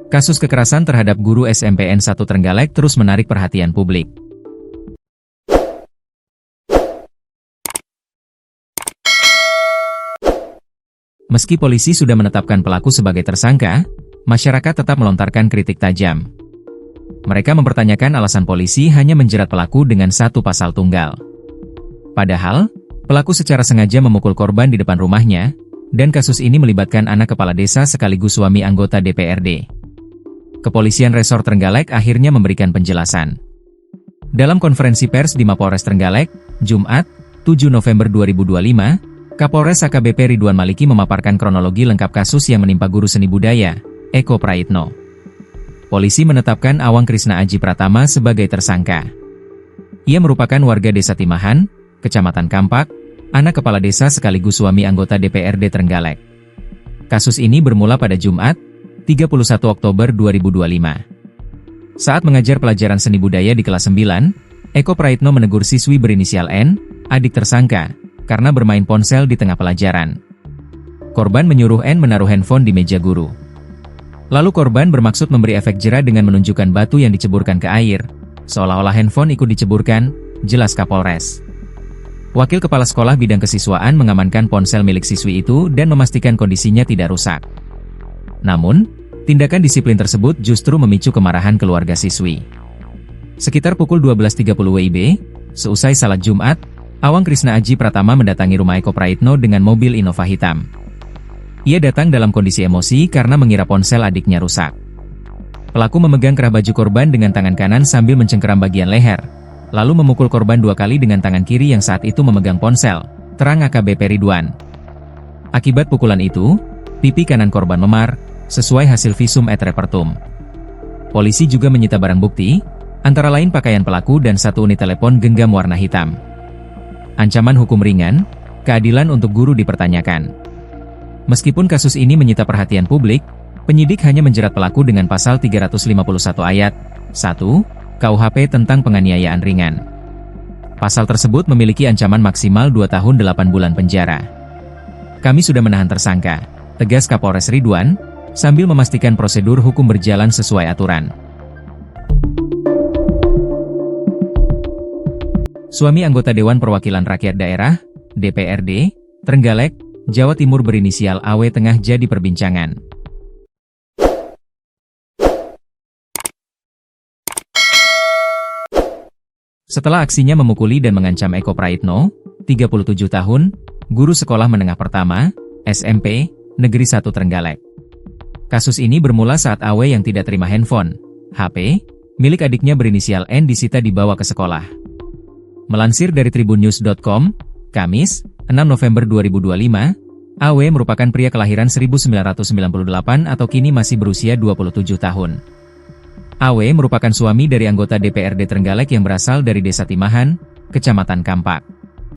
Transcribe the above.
Kasus kekerasan terhadap guru SMPN 1 Trenggalek terus menarik perhatian publik. Meski polisi sudah menetapkan pelaku sebagai tersangka, masyarakat tetap melontarkan kritik tajam. Mereka mempertanyakan alasan polisi hanya menjerat pelaku dengan satu pasal tunggal. Padahal, pelaku secara sengaja memukul korban di depan rumahnya, dan kasus ini melibatkan anak kepala desa sekaligus suami anggota DPRD. Kepolisian Resor Trenggalek akhirnya memberikan penjelasan. Dalam konferensi pers di Mapolres Trenggalek, Jumat, 7 November 2025, Kapolres AKBP Ridwan Maliki memaparkan kronologi lengkap kasus yang menimpa guru seni budaya, Eko Praitno. Polisi menetapkan Awang Krisna Aji Pratama sebagai tersangka. Ia merupakan warga Desa Timahan, Kecamatan Kampak, anak kepala desa sekaligus suami anggota DPRD Trenggalek. Kasus ini bermula pada Jumat, 31 Oktober 2025. Saat mengajar pelajaran seni budaya di kelas 9, Eko Praitno menegur siswi berinisial N, adik tersangka, karena bermain ponsel di tengah pelajaran. Korban menyuruh N menaruh handphone di meja guru. Lalu korban bermaksud memberi efek jera dengan menunjukkan batu yang diceburkan ke air, seolah-olah handphone ikut diceburkan, jelas Kapolres. Wakil Kepala Sekolah Bidang Kesiswaan mengamankan ponsel milik siswi itu dan memastikan kondisinya tidak rusak. Namun, tindakan disiplin tersebut justru memicu kemarahan keluarga siswi. Sekitar pukul 12.30 WIB, seusai salat Jumat, Awang Krisna Aji Pratama mendatangi rumah Eko Praitno dengan mobil Innova hitam. Ia datang dalam kondisi emosi karena mengira ponsel adiknya rusak. Pelaku memegang kerah baju korban dengan tangan kanan sambil mencengkeram bagian leher, lalu memukul korban 2 kali dengan tangan kiri yang saat itu memegang ponsel, terang AKBP Ridwan. Akibat pukulan itu, pipi kanan korban memar, sesuai hasil visum et repertum. Polisi juga menyita barang bukti, antara lain pakaian pelaku dan 1 unit telepon genggam warna hitam. Ancaman hukum ringan, keadilan untuk guru dipertanyakan. Meskipun kasus ini menyita perhatian publik, penyidik hanya menjerat pelaku dengan pasal 351 ayat 1 KUHP tentang penganiayaan ringan. Pasal tersebut memiliki ancaman maksimal 2 tahun 8 bulan penjara. Kami sudah menahan tersangka, tegas Kapolres Ridwan, sambil memastikan prosedur hukum berjalan sesuai aturan. Suami anggota Dewan Perwakilan Rakyat Daerah, DPRD, Trenggalek, Jawa Timur berinisial AW tengah jadi perbincangan. Setelah aksinya memukuli dan mengancam Eko Praitno, 37 tahun, guru sekolah menengah pertama, SMP, Negeri 1 Trenggalek. Kasus ini bermula saat AW yang tidak terima handphone, HP, milik adiknya berinisial N disita dibawa ke sekolah. Melansir dari tribunnews.com, Kamis, 6 November 2025, AW merupakan pria kelahiran 1998 atau kini masih berusia 27 tahun. AW merupakan suami dari anggota DPRD Trenggalek yang berasal dari Desa Timahan, Kecamatan Kampak.